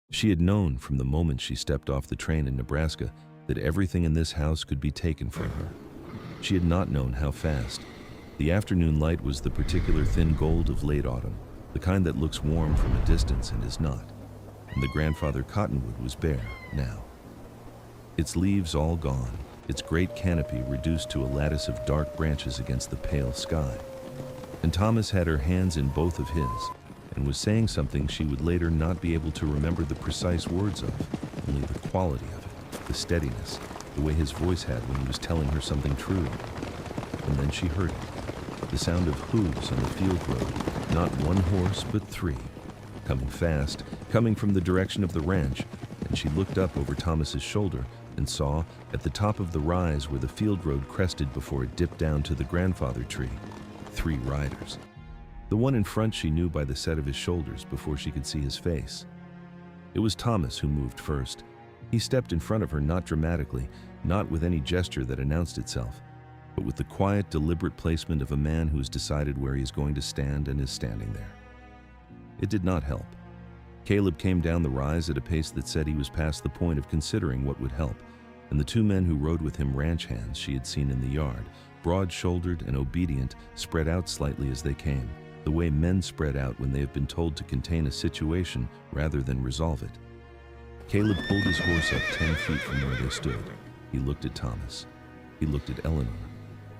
She had known from the moment she stepped off the train in Nebraska that everything in this house could be taken from her. She had not known how fast. The afternoon light was the particular thin gold of late autumn, the kind that looks warm from a distance and is not. And the grandfather cottonwood was bare now. Its leaves all gone, its great canopy reduced to a lattice of dark branches against the pale sky. And Thomas had her hands in both of his, and was saying something she would later not be able to remember the precise words of, only the quality of it, the steadiness, the way his voice had when he was telling her something true. And then she heard it, the sound of hooves on the field road, not one horse but three, coming fast, coming from the direction of the ranch, and she looked up over Thomas's shoulder and saw, at the top of the rise where the field road crested before it dipped down to the grandfather tree, 3 riders. The one in front she knew by the set of his shoulders before she could see his face. It was Thomas who moved first. He stepped in front of her, not dramatically, not with any gesture that announced itself, but with the quiet, deliberate placement of a man who has decided where he is going to stand and is standing there. It did not help. Caleb came down the rise at a pace that said he was past the point of considering what would help, and the 2 men who rode with him, ranch hands she had seen in the yard, broad-shouldered and obedient, spread out slightly as they came, the way men spread out when they have been told to contain a situation rather than resolve it. Caleb pulled his horse up 10 feet from where they stood. He looked at Thomas. He looked at Eleanor.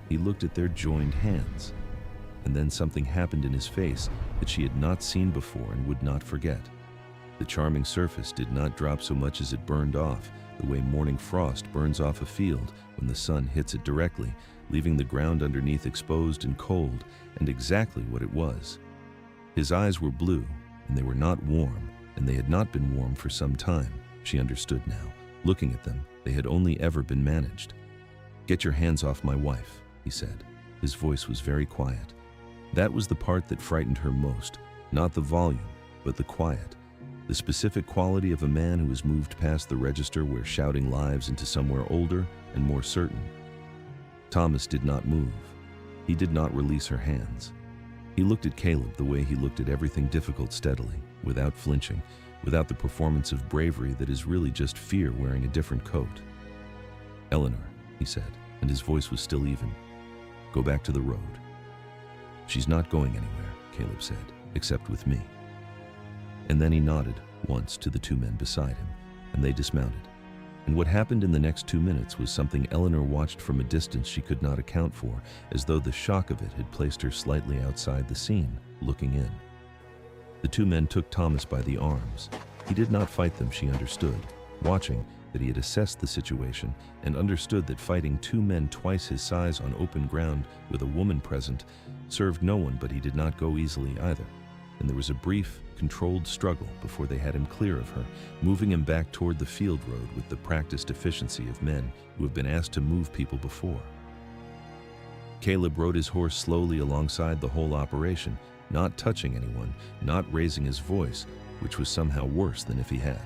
He looked at their joined hands. And then something happened in his face that she had not seen before and would not forget. The charming surface did not drop so much as it burned off, the way morning frost burns off a field when the sun hits it directly, leaving the ground underneath exposed and cold, and exactly what it was. His eyes were blue, and they were not warm, and they had not been warm for some time. She understood now. Looking at them, they had only ever been managed. "Get your hands off my wife," he said. His voice was very quiet. That was the part that frightened her most, not the volume, but the quiet. The specific quality of a man who has moved past the register where shouting lives into somewhere older and more certain. Thomas did not move. He did not release her hands. He looked at Caleb the way he looked at everything difficult steadily, without flinching, without the performance of bravery that is really just fear wearing a different coat. "Eleanor," he said, and his voice was still even. "Go back to the road." "She's not going anywhere," Caleb said, "except with me." And then he nodded once to the 2 men beside him, and they dismounted. And what happened in the next 2 minutes was something Eleanor watched from a distance she could not account for, as though the shock of it had placed her slightly outside the scene, looking in. The 2 men took Thomas by the arms. He did not fight them, she understood, watching that he had assessed the situation and understood that fighting 2 men twice his size on open ground with a woman present served no one, but he did not go easily either. And there was a brief, controlled struggle before they had him clear of her, moving him back toward the field road with the practiced efficiency of men who have been asked to move people before. Caleb rode his horse slowly alongside the whole operation, not touching anyone, not raising his voice, which was somehow worse than if he had.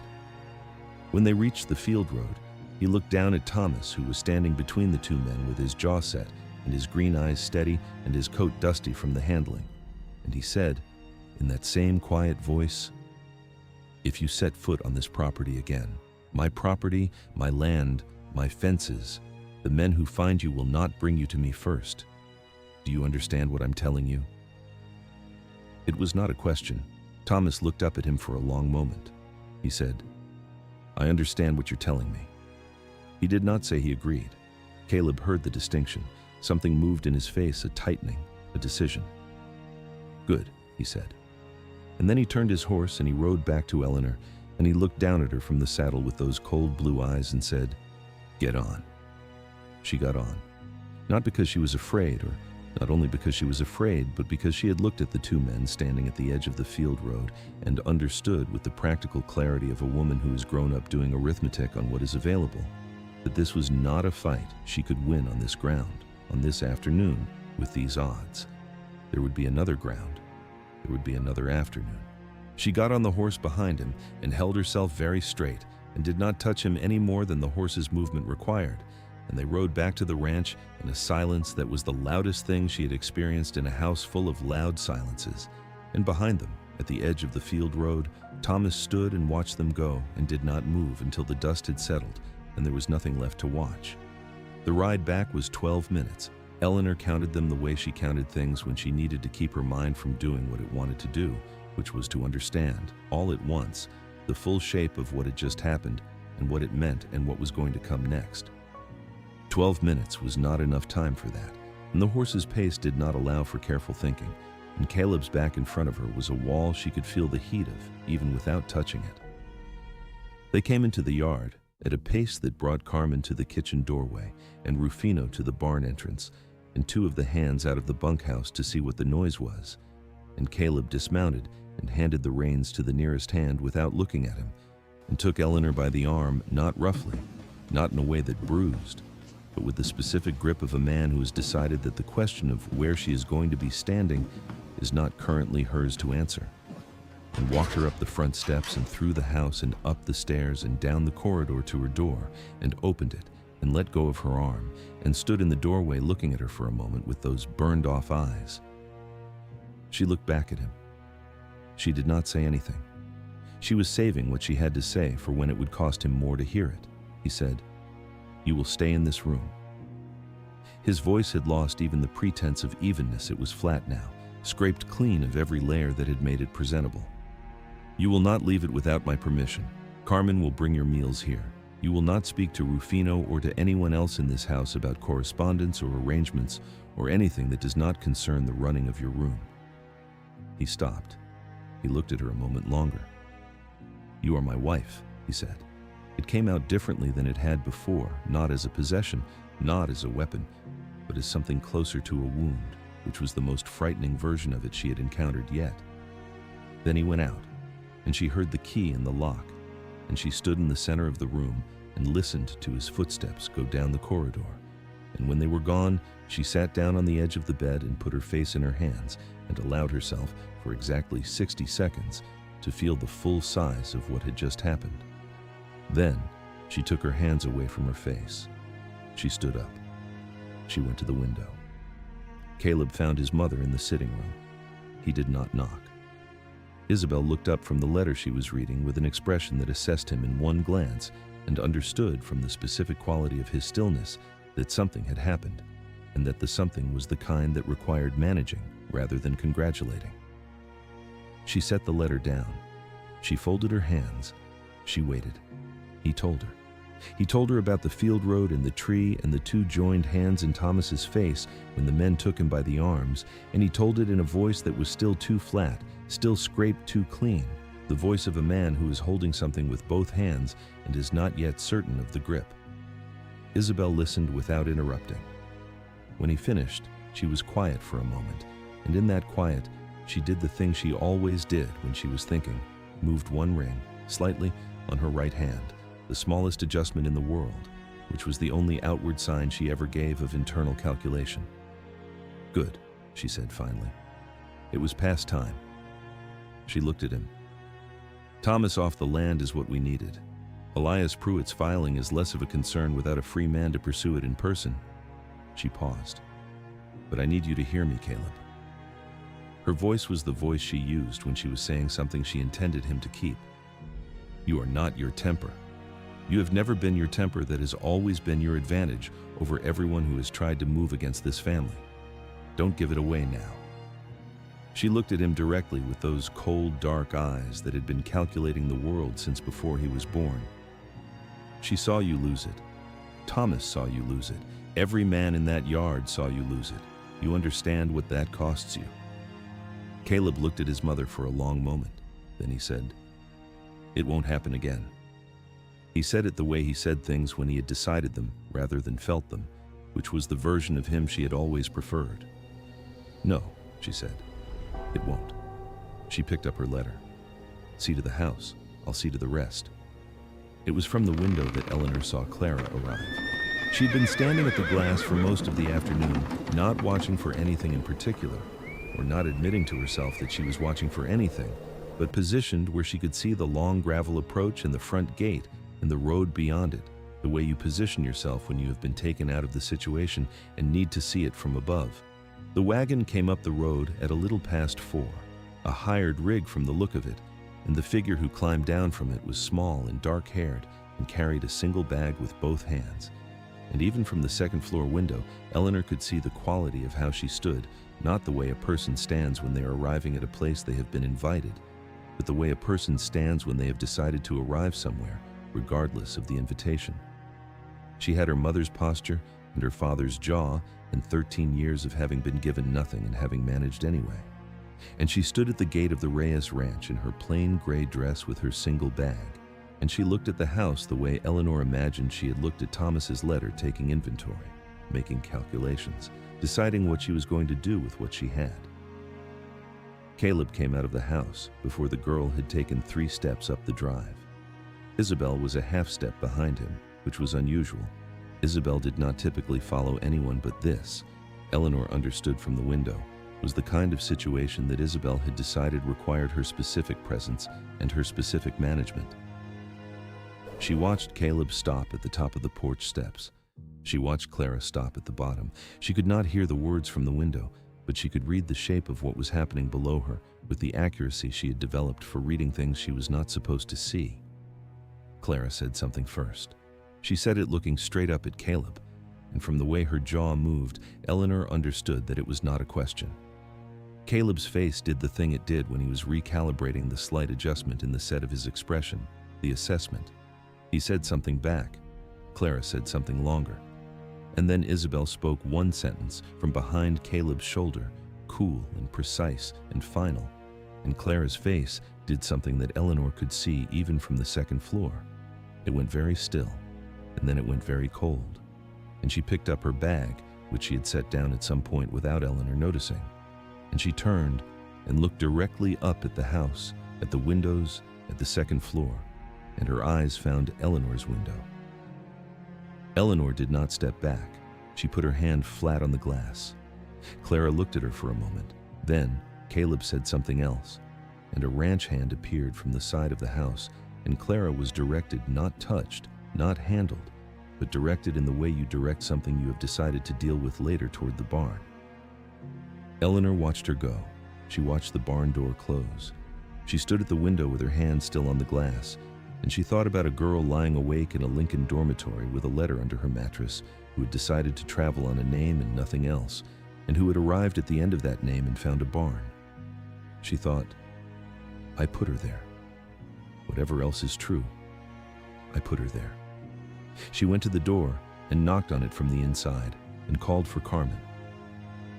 When they reached the field road, he looked down at Thomas, who was standing between the 2 men with his jaw set and his green eyes steady and his coat dusty from the handling. And he said, in that same quiet voice, "If you set foot on this property again, my property, my land, my fences, the men who find you will not bring you to me first. Do you understand what I'm telling you?" It was not a question. Thomas looked up at him for a long moment. He said, "I understand what you're telling me." He did not say he agreed. Caleb heard the distinction. Something moved in his face, a tightening, a decision. "Good," he said. And then he turned his horse and he rode back to Eleanor, and he looked down at her from the saddle with those cold blue eyes and said, "Get on." She got on. Not because she was afraid, or not only because she was afraid, but because she had looked at the 2 men standing at the edge of the field road and understood with the practical clarity of a woman who has grown up doing arithmetic on what is available, that this was not a fight she could win on this ground, on this afternoon, with these odds. There would be another ground. There would be another afternoon. She got on the horse behind him and held herself very straight and did not touch him any more than the horse's movement required, and they rode back to the ranch in a silence that was the loudest thing she had experienced in a house full of loud silences. And behind them, at the edge of the field road, Thomas stood and watched them go and did not move until the dust had settled and there was nothing left to watch. The ride back was 12 minutes. Eleanor counted them the way she counted things when she needed to keep her mind from doing what it wanted to do, which was to understand, all at once, the full shape of what had just happened and what it meant and what was going to come next. 12 minutes was not enough time for that, and the horse's pace did not allow for careful thinking, and Caleb's back in front of her was a wall she could feel the heat of, even without touching it. They came into the yard at a pace that brought Carmen to the kitchen doorway and Rufino to the barn entrance, and two of the hands out of the bunkhouse to see what the noise was. And Caleb dismounted and handed the reins to the nearest hand without looking at him, and took Eleanor by the arm, not roughly, not in a way that bruised, but with the specific grip of a man who has decided that the question of where she is going to be standing is not currently hers to answer, and walked her up the front steps and through the house and up the stairs and down the corridor to her door, and opened it and let go of her arm and stood in the doorway looking at her for a moment with those burned-off eyes. She looked back at him. She did not say anything. She was saving what she had to say for when it would cost him more to hear it. He said, "You will stay in this room." His voice had lost even the pretense of evenness. It was flat now, scraped clean of every layer that had made it presentable. "You will not leave it without my permission. Carmen will bring your meals here. You will not speak to Rufino or to anyone else in this house about correspondence or arrangements or anything that does not concern the running of your room." He stopped. He looked at her a moment longer. "You are my wife," he said. It came out differently than it had before, not as a possession, not as a weapon, but as something closer to a wound, which was the most frightening version of it she had encountered yet. Then he went out, and she heard the key in the lock, and she stood in the center of the room and listened to his footsteps go down the corridor. And when they were gone, she sat down on the edge of the bed and put her face in her hands and allowed herself, for exactly 60 seconds, to feel the full size of what had just happened. Then, she took her hands away from her face. She stood up. She went to the window. Caleb found his mother in the sitting room. He did not knock. Isabel looked up from the letter she was reading with an expression that assessed him in one glance and understood from the specific quality of his stillness that something had happened, and that the something was the kind that required managing rather than congratulating. She set the letter down. She folded her hands. She waited. He told her. He told her about the field road and the tree and the two joined hands in Thomas's face when the men took him by the arms, and he told it in a voice that was still too flat, still scraped too clean, the voice of a man who is holding something with both hands and is not yet certain of the grip. Isabel listened without interrupting. When he finished, she was quiet for a moment, and in that quiet, she did the thing she always did when she was thinking, moved one ring, slightly, on her right hand, the smallest adjustment in the world, which was the only outward sign she ever gave of internal calculation. "Good," she said finally. It was past time. She looked at him. "Thomas off the land is what we needed. Elias Pruitt's filing is less of a concern without a free man to pursue it in person." She paused. "But I need you to hear me, Caleb." Her voice was the voice she used when she was saying something she intended him to keep. "You are not your temper. You have never been your temper that has always been your advantage over everyone who has tried to move against this family. Don't give it away now." She looked at him directly with those cold, dark eyes that had been calculating the world since before he was born. "She saw you lose it. Thomas saw you lose it. Every man in that yard saw you lose it. You understand what that costs you?" Caleb looked at his mother for a long moment. Then he said, "It won't happen again." He said it the way he said things when he had decided them rather than felt them, which was the version of him she had always preferred. "No," she said, "it won't." She picked up her letter. "See to the house. I'll see to the rest." It was from the window that Eleanor saw Clara arrive. She'd been standing at the glass for most of the afternoon, not watching for anything in particular, or not admitting to herself that she was watching for anything, but positioned where she could see the long gravel approach and the front gate and the road beyond it, the way you position yourself when you have been taken out of the situation and need to see it from above. The wagon came up the road at a little past 4, a hired rig from the look of it, and the figure who climbed down from it was small and dark-haired and carried a single bag with both hands. And even from the second-floor window, Eleanor could see the quality of how she stood, not the way a person stands when they are arriving at a place they have been invited, but the way a person stands when they have decided to arrive somewhere, regardless of the invitation. She had her mother's posture and her father's jaw and 13 years of having been given nothing and having managed anyway. And she stood at the gate of the Reyes Ranch in her plain gray dress with her single bag, and she looked at the house the way Eleanor imagined she had looked at Thomas's letter, taking inventory, making calculations, deciding what she was going to do with what she had. Caleb came out of the house before the girl had taken 3 steps up the drive. Isabel was a half step behind him, which was unusual. Isabel did not typically follow anyone, but this, Eleanor understood from the window, was the kind of situation that Isabel had decided required her specific presence and her specific management. She watched Caleb stop at the top of the porch steps. She watched Clara stop at the bottom. She could not hear the words from the window, but she could read the shape of what was happening below her with the accuracy she had developed for reading things she was not supposed to see. Clara said something first. She said it looking straight up at Caleb, and from the way her jaw moved, Eleanor understood that it was not a question. Caleb's face did the thing it did when he was recalibrating the slight adjustment in the set of his expression, the assessment. He said something back. Clara said something longer. And then Isabel spoke one sentence from behind Caleb's shoulder, cool and precise and final. And Clara's face did something that Eleanor could see even from the second floor. It went very still, and then it went very cold. And she picked up her bag, which she had set down at some point without Eleanor noticing. And she turned and looked directly up at the house, at the windows, at the second floor, and her eyes found Eleanor's window. Eleanor did not step back. She put her hand flat on the glass. Clara looked at her for a moment. Then Caleb said something else, and a ranch hand appeared from the side of the house, and Clara was directed, not touched, not handled, but directed in the way you direct something you have decided to deal with later toward the barn. Eleanor watched her go. She watched the barn door close. She stood at the window with her hand still on the glass, and she thought about a girl lying awake in a Lincoln dormitory with a letter under her mattress who had decided to travel on a name and nothing else, and who had arrived at the end of that name and found a barn. She thought, I put her there. Whatever else is true, I put her there. She went to the door and knocked on it from the inside and called for Carmen.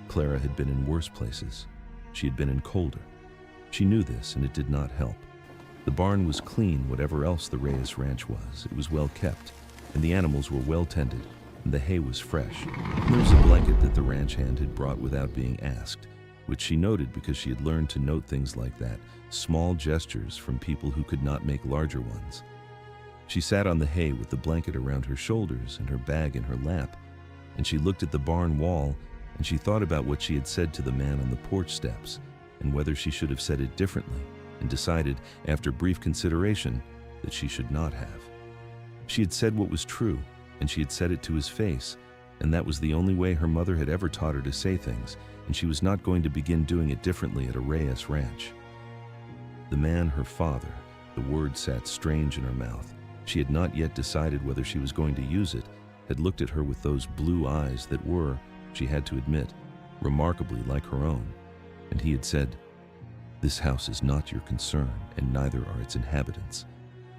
Clara had been in worse places. She had been in colder. She knew this, and it did not help. The barn was clean, whatever else the Reyes Ranch was. It was well kept, and the animals were well tended, and the hay was fresh. There was a blanket that the ranch hand had brought without being asked, which she noted because she had learned to note things like that, small gestures from people who could not make larger ones. She sat on the hay with the blanket around her shoulders and her bag in her lap, and she looked at the barn wall, and she thought about what she had said to the man on the porch steps, and whether she should have said it differently, and decided, after brief consideration, that she should not have. She had said what was true, and she had said it to his face, and that was the only way her mother had ever taught her to say things, and she was not going to begin doing it differently at a Reyes Ranch. The man, her father, the word sat strange in her mouth. She had not yet decided whether she was going to use it, had looked at her with those blue eyes that were, she had to admit, remarkably like her own, and he had said, This house is not your concern, and neither are its inhabitants.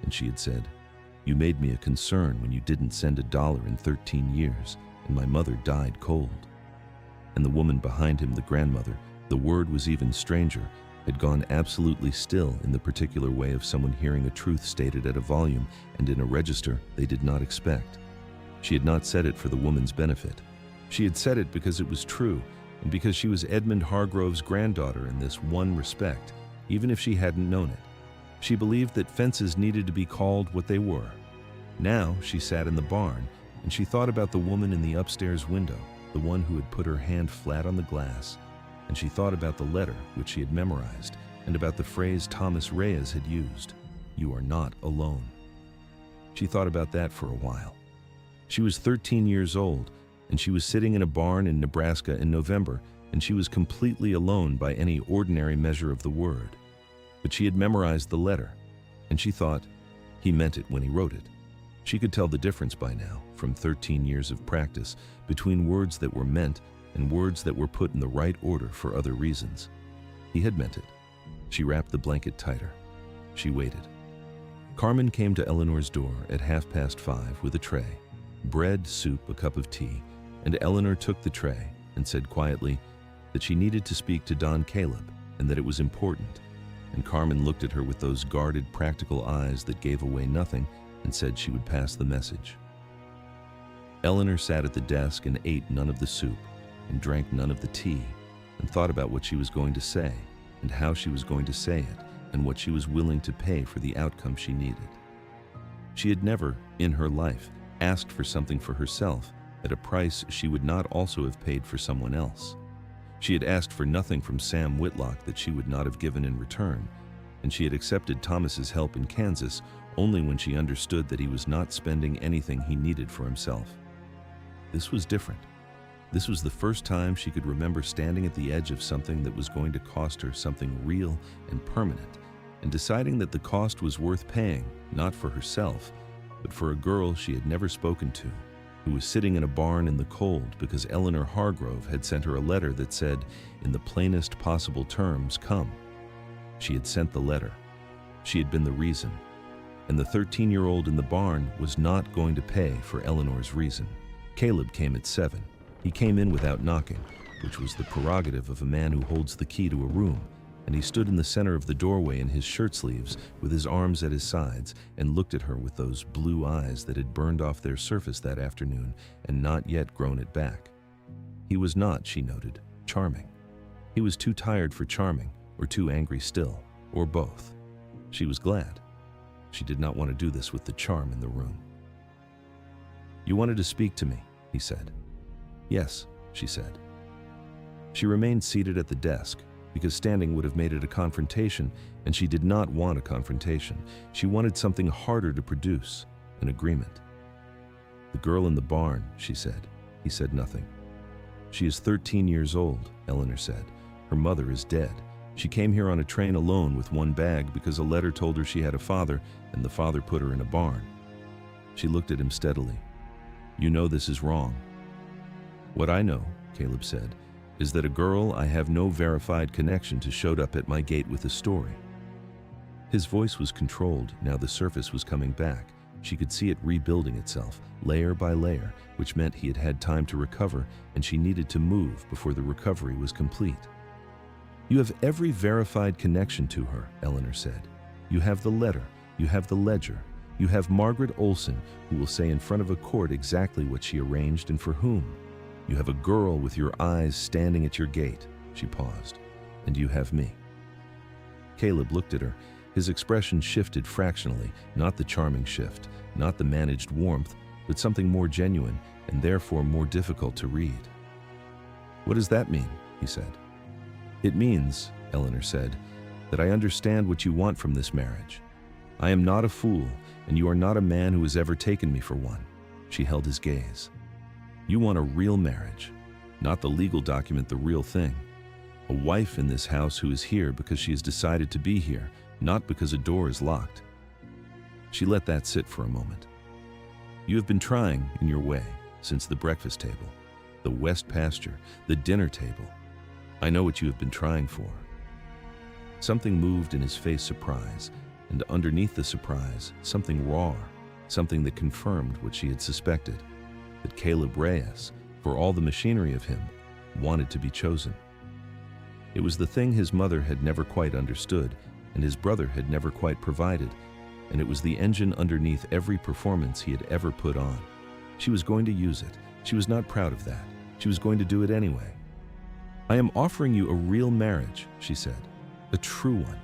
And she had said, You made me a concern when you didn't send $1 in 13 years, and my mother died cold. And the woman behind him, the grandmother, the word was even stranger, had gone absolutely still in the particular way of someone hearing a truth stated at a volume and in a register they did not expect. She had not said it for the woman's benefit. She had said it because it was true, and because she was Edmund Hargrove's granddaughter in this one respect, even if she hadn't known it. She believed that fences needed to be called what they were. Now she sat in the barn, and she thought about the woman in the upstairs window, the one who had put her hand flat on the glass, and she thought about the letter which she had memorized, and about the phrase Thomas Reyes had used, You are not alone. She thought about that for a while. She was 13 years old, and she was sitting in a barn in Nebraska in November, and she was completely alone by any ordinary measure of the word. But she had memorized the letter, and she thought he meant it when he wrote it. She could tell the difference by now, from 13 years of practice, between words that were meant and words that were put in the right order for other reasons. He had meant it. She wrapped the blanket tighter. She waited. Carmen came to Eleanor's door at 5:30 with a tray, bread, soup, a cup of tea, and Eleanor took the tray and said quietly that she needed to speak to Don Caleb and that it was important. And Carmen looked at her with those guarded, practical eyes that gave away nothing and said she would pass the message. Eleanor sat at the desk and ate none of the soup and drank none of the tea and thought about what she was going to say and how she was going to say it and what she was willing to pay for the outcome she needed. She had never, in her life, asked for something for herself at a price she would not also have paid for someone else. She had asked for nothing from Sam Whitlock that she would not have given in return, and she had accepted Thomas's help in Kansas only when she understood that he was not spending anything he needed for himself. This was different. This was the first time she could remember standing at the edge of something that was going to cost her something real and permanent, and deciding that the cost was worth paying, not for herself, but for a girl she had never spoken to, who was sitting in a barn in the cold because Eleanor Hargrove had sent her a letter that said, in the plainest possible terms, come. She had sent the letter. She had been the reason. And the 13-year-old in the barn was not going to pay for Eleanor's reason. Caleb came at 7. He came in without knocking, which was the prerogative of a man who holds the key to a room, and he stood in the center of the doorway in his shirt sleeves with his arms at his sides and looked at her with those blue eyes that had burned off their surface that afternoon and not yet grown it back. He was not, she noted, charming. He was too tired for charming, or too angry still, or both. She was glad. She did not want to do this with the charm in the room. You wanted to speak to me, he said. Yes, she said. She remained seated at the desk, because standing would have made it a confrontation, and she did not want a confrontation. She wanted something harder to produce, an agreement. The girl in the barn, she said. He said nothing. She is 13 years old, Eleanor said. Her mother is dead. She came here on a train alone with one bag because a letter told her she had a father, and the father put her in a barn. She looked at him steadily. You know this is wrong. What I know, Caleb said, is that a girl I have no verified connection to showed up at my gate with a story. His voice was controlled, now the surface was coming back. She could see it rebuilding itself, layer by layer, which meant he had had time to recover, and she needed to move before the recovery was complete. You have every verified connection to her, Eleanor said. You have the letter, you have the ledger, you have Margaret Olson, who will say in front of a court exactly what she arranged and for whom. You have a girl with your eyes standing at your gate, she paused, and you have me. Caleb looked at her. His expression shifted fractionally, not the charming shift, not the managed warmth, but something more genuine and therefore more difficult to read. What does that mean? He said. It means, Eleanor said, that I understand what you want from this marriage. I am not a fool, and you are not a man who has ever taken me for one. She held his gaze. You want a real marriage, not the legal document, the real thing. A wife in this house who is here because she has decided to be here, not because a door is locked. She let that sit for a moment. You have been trying, in your way, since the breakfast table, the west pasture, the dinner table. I know what you have been trying for. Something moved in his face, surprise, and underneath the surprise, something raw, something that confirmed what she had suspected, that Caleb Reyes, for all the machinery of him, wanted to be chosen. It was the thing his mother had never quite understood, and his brother had never quite provided, and it was the engine underneath every performance he had ever put on. She was going to use it. She was not proud of that. She was going to do it anyway. I am offering you a real marriage, she said, a true one.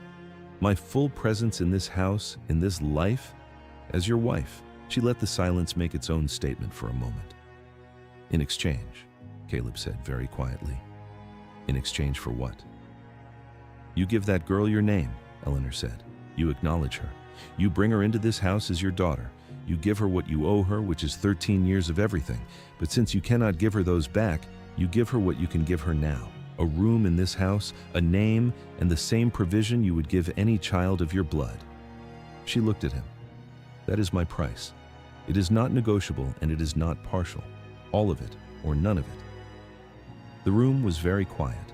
My full presence in this house, in this life, as your wife. She let the silence make its own statement for a moment. In exchange, Caleb said very quietly. In exchange for what? You give that girl your name, Eleanor said. You acknowledge her. You bring her into this house as your daughter. You give her what you owe her, which is 13 years of everything. But since you cannot give her those back, you give her what you can give her now, a room in this house, a name, and the same provision you would give any child of your blood." She looked at him. "That is my price. It is not negotiable and it is not partial. All of it or none of it." The room was very quiet.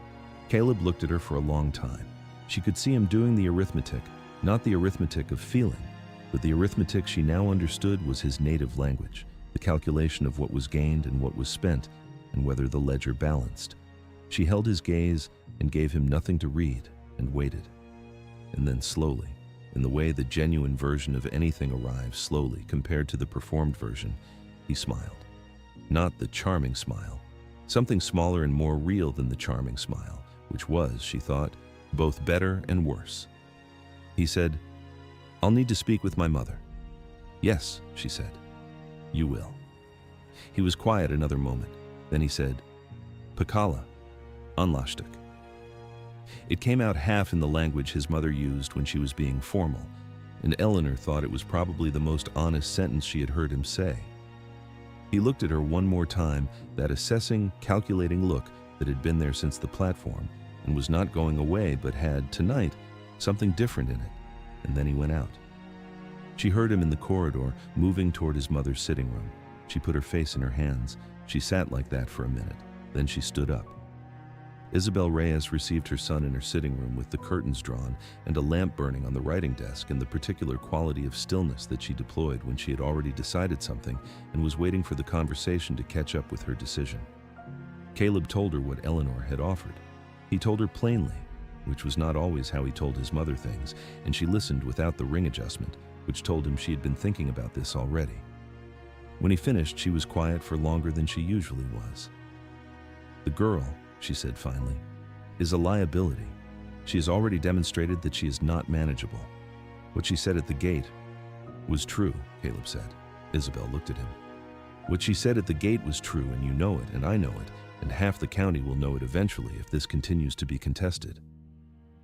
Caleb looked at her for a long time. She could see him doing the arithmetic, not the arithmetic of feeling, but the arithmetic she now understood was his native language, the calculation of what was gained and what was spent, and whether the ledger balanced. She held his gaze and gave him nothing to read, and waited. And then slowly, in the way the genuine version of anything arrives slowly compared to the performed version, he smiled. Not the charming smile, something smaller and more real than the charming smile, which was, she thought, both better and worse. He said, "I'll need to speak with my mother." "Yes," she said. "You will." He was quiet another moment. Then he said, "Pakala, Anlastuk." It came out half in the language his mother used when she was being formal, and Eleanor thought it was probably the most honest sentence she had heard him say. He looked at her one more time, that assessing, calculating look that had been there since the platform, and was not going away but had, tonight, something different in it, and then he went out. She heard him in the corridor, moving toward his mother's sitting room. She put her face in her hands. She sat like that for a minute. Then she stood up. Isabel Reyes received her son in her sitting room with the curtains drawn and a lamp burning on the writing desk and the particular quality of stillness that she deployed when she had already decided something and was waiting for the conversation to catch up with her decision. Caleb told her what Eleanor had offered. He told her plainly, which was not always how he told his mother things, and she listened without the ring adjustment, which told him she had been thinking about this already. When he finished, she was quiet for longer than she usually was. "The girl," she said finally, "is a liability. She has already demonstrated that she is not manageable." What she said at the gate was true, Caleb said. Isabel looked at him. "What she said at the gate was true, and you know it, and I know it, and half the county will know it eventually if this continues to be contested."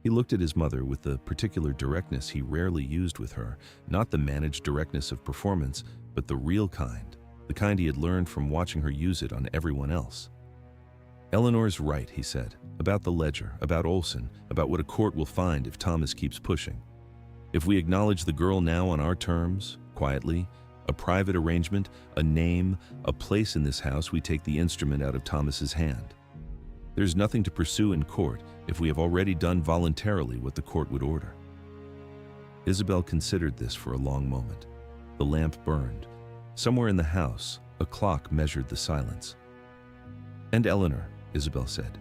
He looked at his mother with the particular directness he rarely used with her, not the managed directness of performance, but the real kind, the kind he had learned from watching her use it on everyone else. "Eleanor's right," he said, "about the ledger, about Olson, about what a court will find if Thomas keeps pushing. If we acknowledge the girl now on our terms, quietly, a private arrangement, a name, a place in this house, we take the instrument out of Thomas's hand. There's nothing to pursue in court if we have already done voluntarily what the court would order." Isabel considered this for a long moment. The lamp burned. Somewhere in the house, a clock measured the silence. "And Eleanor," Isabel said,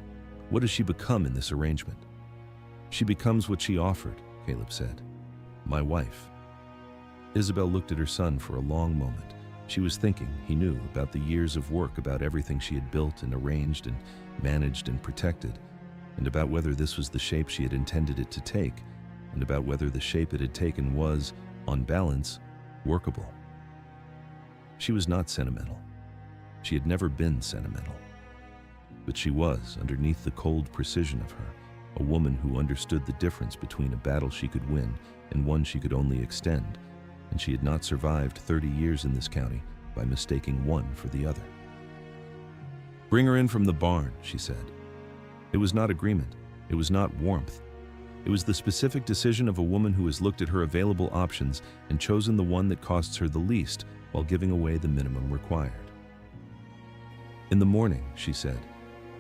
"what does she become in this arrangement?" "She becomes what she offered," Caleb said. "My wife." Isabel looked at her son for a long moment. She was thinking, he knew, about the years of work, about everything she had built and arranged and managed and protected, and about whether this was the shape she had intended it to take, and about whether the shape it had taken was, on balance, workable. She was not sentimental. She had never been sentimental. But she was, underneath the cold precision of her, a woman who understood the difference between a battle she could win and one she could only extend, and she had not survived 30 years in this county by mistaking one for the other. "Bring her in from the barn," she said. It was not agreement. It was not warmth. It was the specific decision of a woman who has looked at her available options and chosen the one that costs her the least while giving away the minimum required. "In the morning," she said,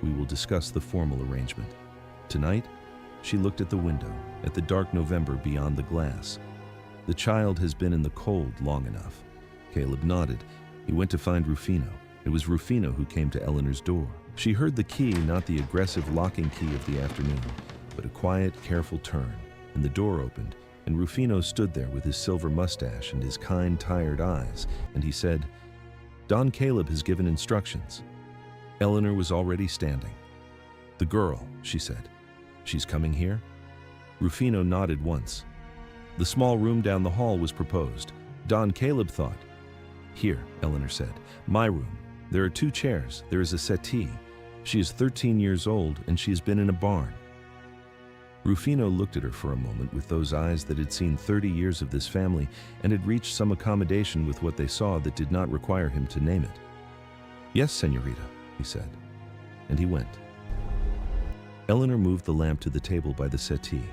"we will discuss the formal arrangement. Tonight," she looked at the window, at the dark November beyond the glass. "The child has been in the cold long enough." Caleb nodded. He went to find Rufino. It was Rufino who came to Eleanor's door. She heard the key, not the aggressive locking key of the afternoon, but a quiet, careful turn, and the door opened, and Rufino stood there with his silver mustache and his kind, tired eyes, and he said, "Don Caleb has given instructions." Eleanor was already standing. "The girl," she said. "She's coming here?" Rufino nodded once. The small room down the hall was proposed. Don Caleb thought. "Here," Eleanor said, "my room. There are 2 chairs. There is a settee. She is 13 years old, and she has been in a barn." Rufino looked at her for a moment with those eyes that had seen 30 years of this family and had reached some accommodation with what they saw that did not require him to name it. "Yes, señorita," he said, and he went. Eleanor moved the lamp to the table by the settee.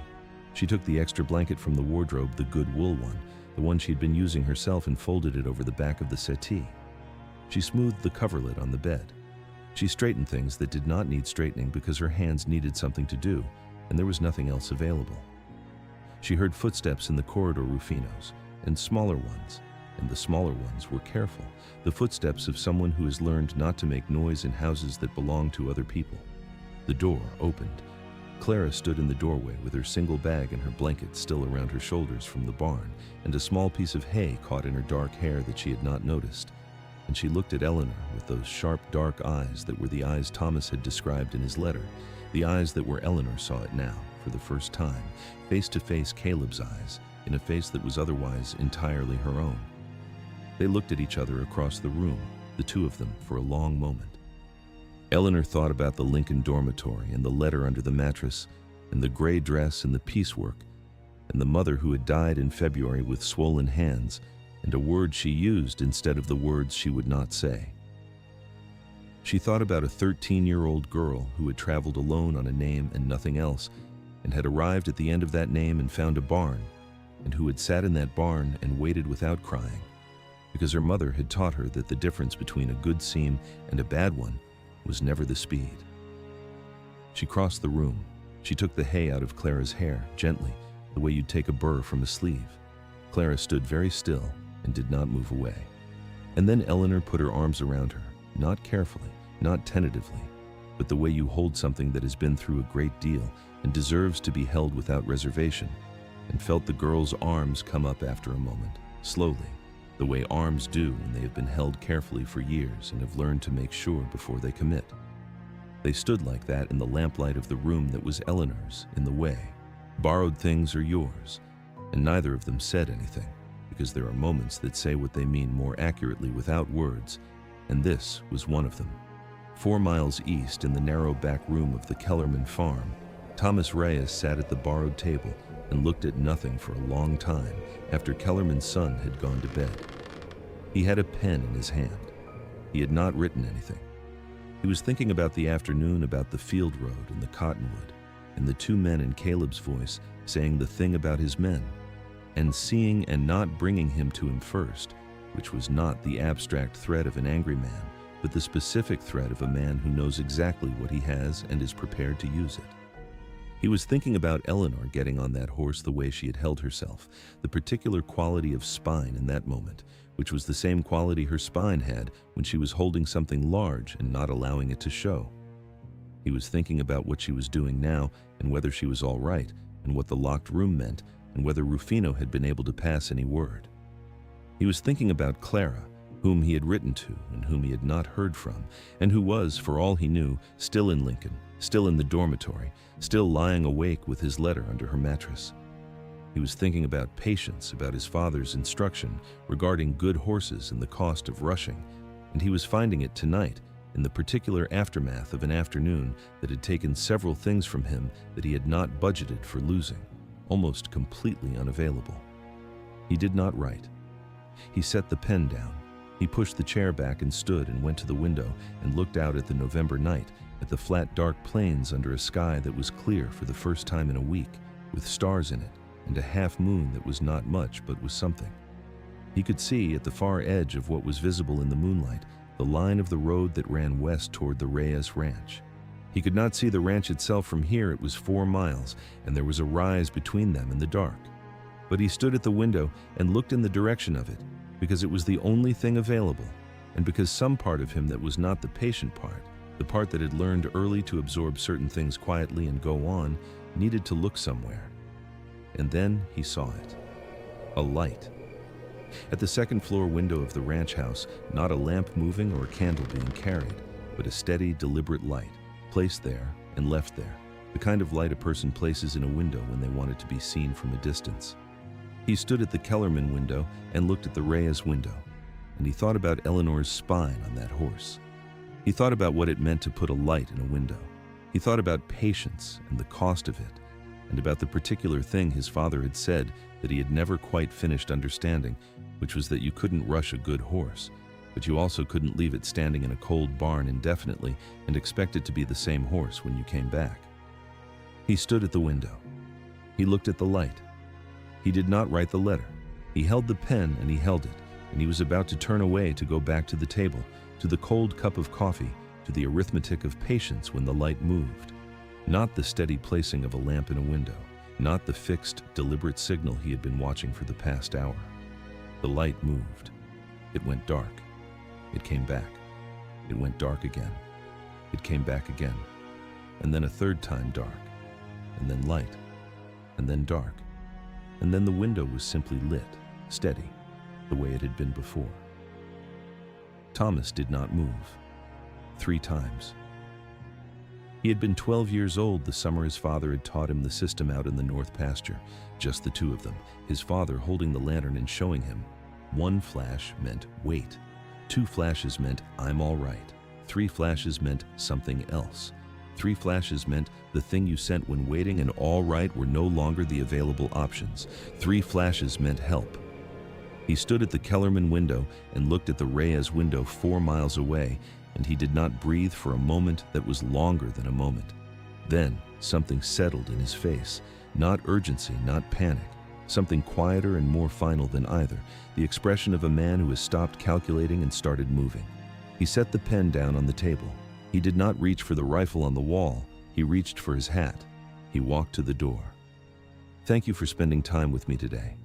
She took the extra blanket from the wardrobe, the good wool one, the one she'd been using herself, and folded it over the back of the settee. She smoothed the coverlet on the bed. She straightened things that did not need straightening because her hands needed something to do, and there was nothing else available. She heard footsteps in the corridor, Rufino's, and smaller ones, and the smaller ones were careful, the footsteps of someone who has learned not to make noise in houses that belong to other people. The door opened. Clara stood in the doorway with her single bag and her blanket still around her shoulders from the barn, and a small piece of hay caught in her dark hair that she had not noticed. And she looked at Eleanor with those sharp, dark eyes that were the eyes Thomas had described in his letter, the eyes that were Eleanor saw it now, for the first time, face to face Caleb's eyes, in a face that was otherwise entirely her own. They looked at each other across the room, the two of them, for a long moment. Eleanor thought about the Lincoln dormitory and the letter under the mattress, and the gray dress and the piecework, and the mother who had died in February with swollen hands, and a word she used instead of the words she would not say. She thought about a 13-year-old girl who had traveled alone on a name and nothing else, and had arrived at the end of that name and found a barn, and who had sat in that barn and waited without crying, because her mother had taught her that the difference between a good seam and a bad one was never the speed. She crossed the room. She took the hay out of Clara's hair, gently, the way you'd take a burr from a sleeve. Clara stood very still and did not move away. And then Eleanor put her arms around her, not carefully, not tentatively, but the way you hold something that has been through a great deal and deserves to be held without reservation, and felt the girl's arms come up after a moment, slowly, the way arms do when they have been held carefully for years and have learned to make sure before they commit. They stood like that in the lamplight of the room that was Eleanor's, in the way. Borrowed things are yours, and neither of them said anything, because there are moments that say what they mean more accurately without words, and this was one of them. 4 miles east, in the narrow back room of the Kellerman farm, Thomas Reyes sat at the borrowed table and looked at nothing for a long time after Kellerman's son had gone to bed. He had a pen in his hand. He had not written anything. He was thinking about the afternoon, about the field road and the cottonwood, and the two men in Caleb's voice saying the thing about his men, and seeing and not bringing him to him first, which was not the abstract threat of an angry man, but the specific threat of a man who knows exactly what he has and is prepared to use it. He was thinking about Eleanor getting on that horse the way she had held herself, the particular quality of spine in that moment, which was the same quality her spine had when she was holding something large and not allowing it to show. He was thinking about what she was doing now and whether she was all right, and what the locked room meant, and whether Rufino had been able to pass any word. He was thinking about Clara, whom he had written to and whom he had not heard from, and who was, for all he knew, still in Lincoln, still in the dormitory, still lying awake with his letter under her mattress. He was thinking about patience, about his father's instruction regarding good horses and the cost of rushing, and he was finding it tonight in the particular aftermath of an afternoon that had taken several things from him that he had not budgeted for losing, almost completely unavailable. He did not write. He set the pen down. He pushed the chair back and stood and went to the window and looked out at the November night, at the flat dark plains under a sky that was clear for the first time in a week, with stars in it, and a half moon that was not much but was something. He could see at the far edge of what was visible in the moonlight the line of the road that ran west toward the Reyes Ranch. He could not see the ranch itself from here. It was 4 miles, and there was a rise between them in the dark. But he stood at the window and looked in the direction of it, because it was the only thing available, and because some part of him that was not the patient part, the part that had learned early to absorb certain things quietly and go on, needed to look somewhere. And then he saw it. A light. At the second-floor window of the ranch house, not a lamp moving or a candle being carried, but a steady, deliberate light, placed there and left there, the kind of light a person places in a window when they want it to be seen from a distance. He stood at the Kellerman window and looked at the Reyes window, and he thought about Eleanor's spine on that horse. He thought about what it meant to put a light in a window. He thought about patience and the cost of it, and about the particular thing his father had said that he had never quite finished understanding, which was that you couldn't rush a good horse, but you also couldn't leave it standing in a cold barn indefinitely and expect it to be the same horse when you came back. He stood at the window. He looked at the light. He did not write the letter. He held the pen and he held it, and he was about to turn away to go back to the table, to the cold cup of coffee, to the arithmetic of patience when the light moved. Not the steady placing of a lamp in a window, not the fixed, deliberate signal he had been watching for the past hour. The light moved. It went dark. It came back. It went dark again. It came back again. And then a third time dark. And then light. And then dark. And then the window was simply lit, steady, the way it had been before. Thomas did not move. 3 times. He had been 12 years old the summer his father had taught him the system out in the north pasture, just the two of them, his father holding the lantern and showing him. 1 flash meant wait. 2 flashes meant I'm all right. 3 flashes meant something else. 3 flashes meant the thing you sent when waiting and all right were no longer the available options. 3 flashes meant help. He stood at the Kellerman window and looked at the Reyes window 4 miles away, and he did not breathe for a moment that was longer than a moment. Then something settled in his face, not urgency, not panic, something quieter and more final than either, the expression of a man who has stopped calculating and started moving. He set the pen down on the table. He did not reach for the rifle on the wall. He reached for his hat. He walked to the door. Thank you for spending time with me today.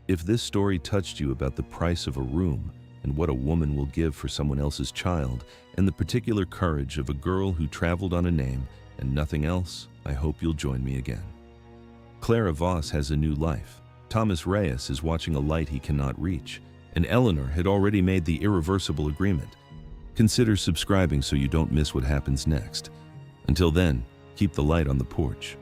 If this story touched you about the price of a room and what a woman will give for someone else's child and the particular courage of a girl who traveled on a name and nothing else, I hope you'll join me again. Clara Voss has a new life. Thomas Reyes is watching a light he cannot reach, and Eleanor had already made the irreversible agreement. Consider subscribing so you don't miss what happens next. Until then, keep the light on the porch.